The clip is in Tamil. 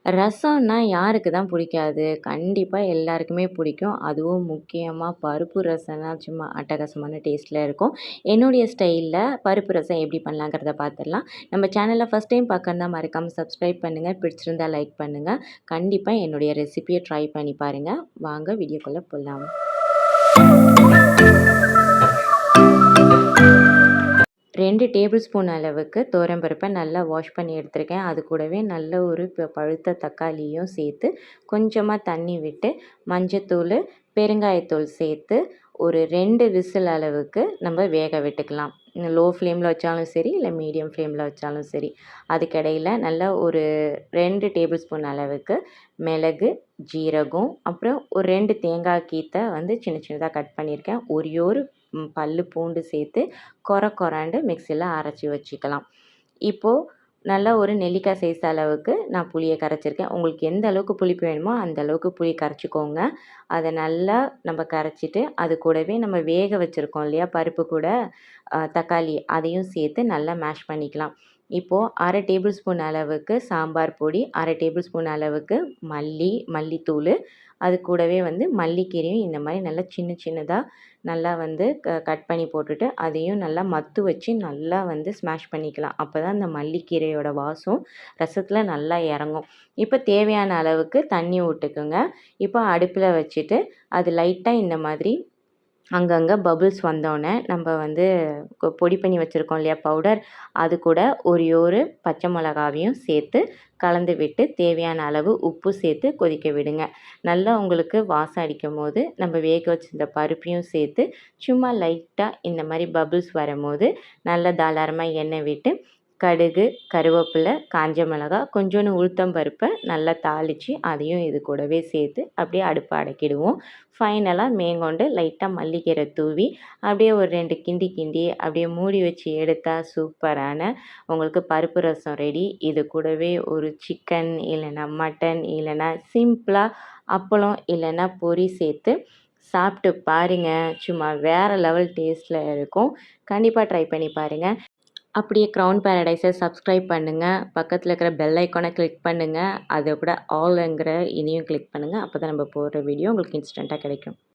ரசம்னா யாருக்கு தான் பிடிக்காது? கண்டிப்பா எல்லாருக்குமே பிடிக்கும். அதுவும் முக்கியமா பருப்பு ரசம்னா சும்மா அட்டகாசமான டேஸ்ட்ல இருக்கும். என்னுடைய ஸ்டைல்ல பருப்பு ரசம் எப்படி பண்ணலாங்கிறத பார்த்துடலாம். நம்ம சேனல ஃபர்ஸ்ட் டைம் பார்க்கறதா மறக்காம சப்ஸ்கிரைப் பண்ணுங்க. பிடிச்சிருந்தா லைக் பண்ணுங்க. கண்டிப்பா என்னுடைய ரெசிபிய ட்ரை பண்ணி பாருங்க. வாங்க வீடியோக்குள்ள போலாம். 2 டேபிள் ஸ்பூன் அளவுக்கு துவரம்பருப்பை நல்லா வாஷ் பண்ணி எடுத்திருக்கேன். அது கூடவே நல்ல ஒரு பழுத்த தக்காளியும் சேர்த்து கொஞ்சமாக தண்ணி விட்டு மஞ்சத்தூள், பெருங்காயத்தூள் சேர்த்து ஒரு 2 விசில் அளவுக்கு நம்ம வேக விட்டுக்கலாம். லோ ஃப்ளேமில் வச்சாலும் சரி, இல்லை மீடியம் ஃப்ளேமில் வச்சாலும் சரி. அதுக்கிடையில் நல்லா ஒரு 2 டேபிள் ஸ்பூன் அளவுக்கு மிளகு, ஜீரகம், அப்புறம் ஒரு 2 தேங்காய் கீத்தை வந்து சின்ன சின்னதாக கட் பண்ணியிருக்கேன். ஒரே ஒரு பல்லு பூண்டு சேர்த்து கொரண்டு மிக்சியில் அரைச்சி வச்சுக்கலாம். இப்போது நல்லா ஒரு நெல்லிக்காய் சைஸ் அளவுக்கு நான் புளியை கரைச்சிருக்கேன். உங்களுக்கு எந்த அளவுக்கு புளிப்பு வேணுமோ அந்த அளவுக்கு புளி கரைச்சிக்கோங்க. அதை நல்லா நம்ம கரைச்சிட்டு அது கூடவே நம்ம வேக வச்சுருக்கோம் இல்லையா பருப்பு கூட தக்காளி அதையும் சேர்த்து நல்லா மேஷ் பண்ணிக்கலாம். இப்போது 1/2 டேபிள் ஸ்பூன் அளவுக்கு சாம்பார் பொடி, 1/2 டேபிள் ஸ்பூன் அளவுக்கு மல்லித்தூள், அது கூடவே வந்து மல்லிக்கீரையும் இந்த மாதிரி நல்லா சின்ன சின்னதாக நல்லா வந்து கட் பண்ணி போட்டுட்டு அதையும் நல்லா மத்து வச்சு நல்லா வந்து ஸ்மாஷ் பண்ணிக்கலாம். அப்போ தான் அந்த மல்லிக்கீரையோட வாசம் ரசத்தில் நல்லா இறங்கும். இப்போ தேவையான அளவுக்கு தண்ணி விட்டுக்குங்க. இப்போ அடுப்பில் வச்சுட்டு அது லைட்டாக இந்த மாதிரி அங்கங்கே பபுள்ஸ் வந்தோடனே நம்ம வந்து பொடி பண்ணி வச்சுருக்கோம் இல்லையா பவுடர், அது கூட ஒரு பச்சை மிளகாவையும் சேர்த்து கலந்து விட்டு தேவையான அளவு உப்பு சேர்த்து கொதிக்க விடுங்க. நல்லா உங்களுக்கு வாசம் அடிக்கும் போது நம்ம வேக வச்சிருந்த பருப்பையும் சேர்த்து சும்மா லைட்டாக இந்த மாதிரி பபுள்ஸ் வரும்போது நல்லா தாராளமாக எண்ணெய் விட்டு கடுகு, கருவேப்பிலை, காஞ்ச மிளகாய், கொஞ்சோண்டு உளுத்தம் பருப்பை நல்லா தாளித்து அதையும் இது கூடவே சேர்த்து அப்படியே அடுப்பை அடக்கிடுவோம். ஃபைனலாக மேங்கொண்டு லைட்டாக மல்லிக்கீரை தூவி அப்படியே ஒரு 2 கிண்டி அப்படியே மூடி வச்சு எடுத்தால் சூப்பரான உங்களுக்கு பருப்பு ரசம் ரெடி. இது கூடவே ஒரு சிக்கன் இல்லைன்னா மட்டன் இல்லைன்னா சிம்பிளாக அப்பளம் இல்லைன்னா பொரி சேர்த்து சாப்பிட்டு பாருங்கள். சும்மா வேறு லெவல் டேஸ்ட்டில் இருக்கும். கண்டிப்பாக ட்ரை பண்ணி பாருங்கள். அப்படியே க்ரௌன் பேரடைஸை சப்ஸ்கிரைப் பண்ணுங்கள். பக்கத்தில் இருக்கிற பெல் ஐக்கானை கிளிக் பண்ணுங்கள். அதை கூட ஆல்ங்கிற இதையும் கிளிக் பண்ணுங்கள். அப்போ தான் நம்ம போடுற வீடியோ உங்களுக்கு இன்ஸ்டண்ட்டாக கிடைக்கும்.